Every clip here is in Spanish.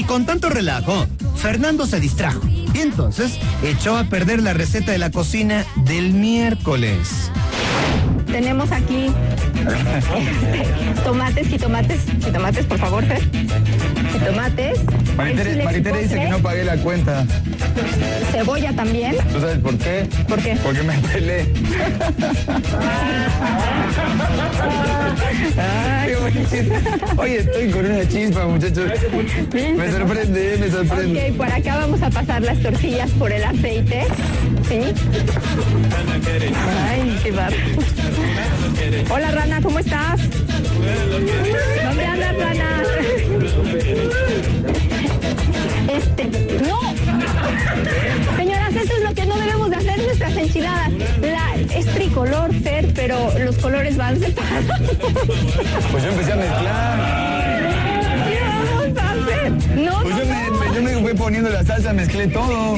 con tanto relajo, Fernando se distrajo y entonces echó a perder la receta de la cocina del miércoles. Tenemos aquí tomates, jitomates, por favor, Fer. Jitomates. Maritere dice que no pagué la cuenta. Cebolla también. ¿Tú sabes por qué? ¿Por qué? Porque me peleé. Qué buen chiste. Hoy estoy con una chispa, muchachos. Me sorprende. Ok, por acá vamos a pasar las tortillas por el aceite. ¿Sí? Ay, qué barro. Hola, Rana, ¿cómo estás? ¿Dónde andas, Rana? ¡No! Señoras, esto es lo que no debemos de hacer nuestras enchiladas. Es tricolor, Fer, pero los colores van separados. Pues yo empecé a mezclar. ¿Qué vamos a hacer? No, Pues yo me fui poniendo la salsa, mezclé todo.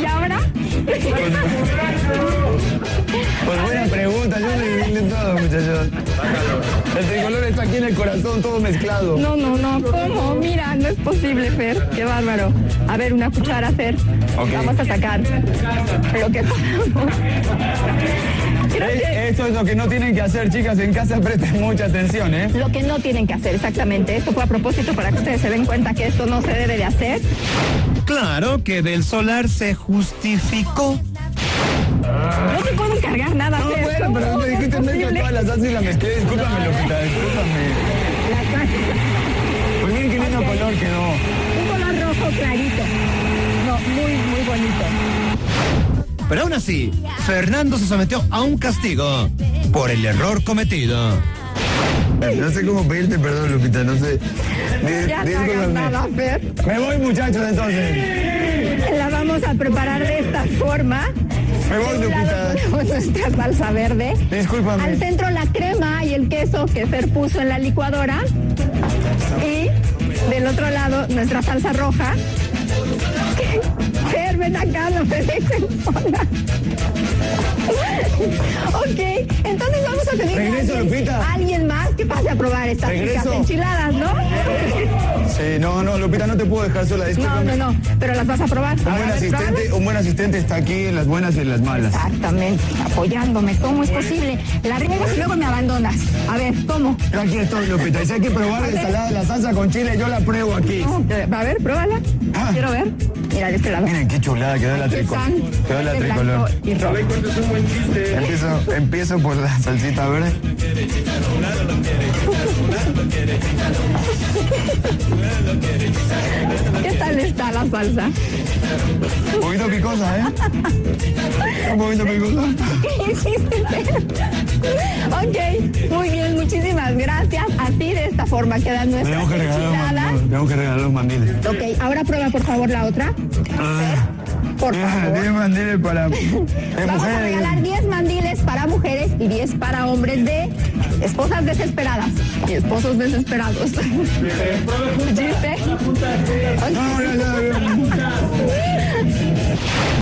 ¿Y ahora? Pues buena pregunta, yo me mezclé todo, muchachos. El tricolor está aquí en el corazón, todo mezclado. No, ¿cómo? Mira, no es posible, Fer. Qué bárbaro. A ver, una cuchara, Fer. Okay. Vamos a sacar lo que podamos. Eso es lo que no tienen que hacer, chicas. En casa presten mucha atención, ¿eh? Lo que no tienen que hacer, exactamente. Esto fue a propósito para que ustedes se den cuenta que esto no se debe de hacer. Claro que Del Solar se justificó. No te puedo encargar nada. No, Fer. bueno, pero ¿Cómo me dijiste es mezcla posible? toda la salsa y la mezclé. Discúlpame, Lupita, discúlpame. Pues miren qué lindo color quedó. Un color rojo clarito. No, muy bonito. Pero aún así, Fernando se sometió a un castigo por el error cometido. No sé cómo pedirte perdón, Lupita, no sé. Ya no hagas nada, Fer. Me voy, muchachos, entonces. La vamos a preparar de esta forma. Me voy, De un lado Lupita. ponemos nuestra salsa verde. Discúlpame. Al centro la crema y el queso que Fer puso en la licuadora. Y del otro lado nuestra salsa roja. Fer, ven acá, no me dejen sola. Ok, entonces vamos a pedir Regreso, Lupita. a alguien más que pase a probar estas ricas Regreso. enchiladas, ¿no? Sí, no, Lupita, no te puedo dejar sola, discúlpame. No, pero las vas a probar. Un buen asistente está aquí en las buenas y en las malas. Exactamente, apoyándome. ¿Cómo es posible? La riegas y luego me abandonas. A ver, ¿cómo? Yo aquí estoy, Lupita. Y si hay que probar la ensalada, la salsa con chile, yo la pruebo aquí. No, a ver, pruébala. Ah. Quiero ver. Mira, de este lado. Miren qué chulada quedó la Aquí tricolor. están Quedó la de tricolor. blanco y rojo. Empiezo por la salsita verde. ¿Qué tal está la salsa? Un poquito picosa, ¿eh? Un poquito picosa. ¿Qué hiciste? Ok, muy bien, muchísimas gracias. Así de esta forma quedan nuestras enchiladas. Tengo que regalar los mandiles. Ok, ahora prueba por favor la otra. Por favor. 10 mandiles para Vamos a regalar 10 mandiles para mujeres y 10 para hombres de esposas desesperadas y esposos desesperados. ¿Chiste? No.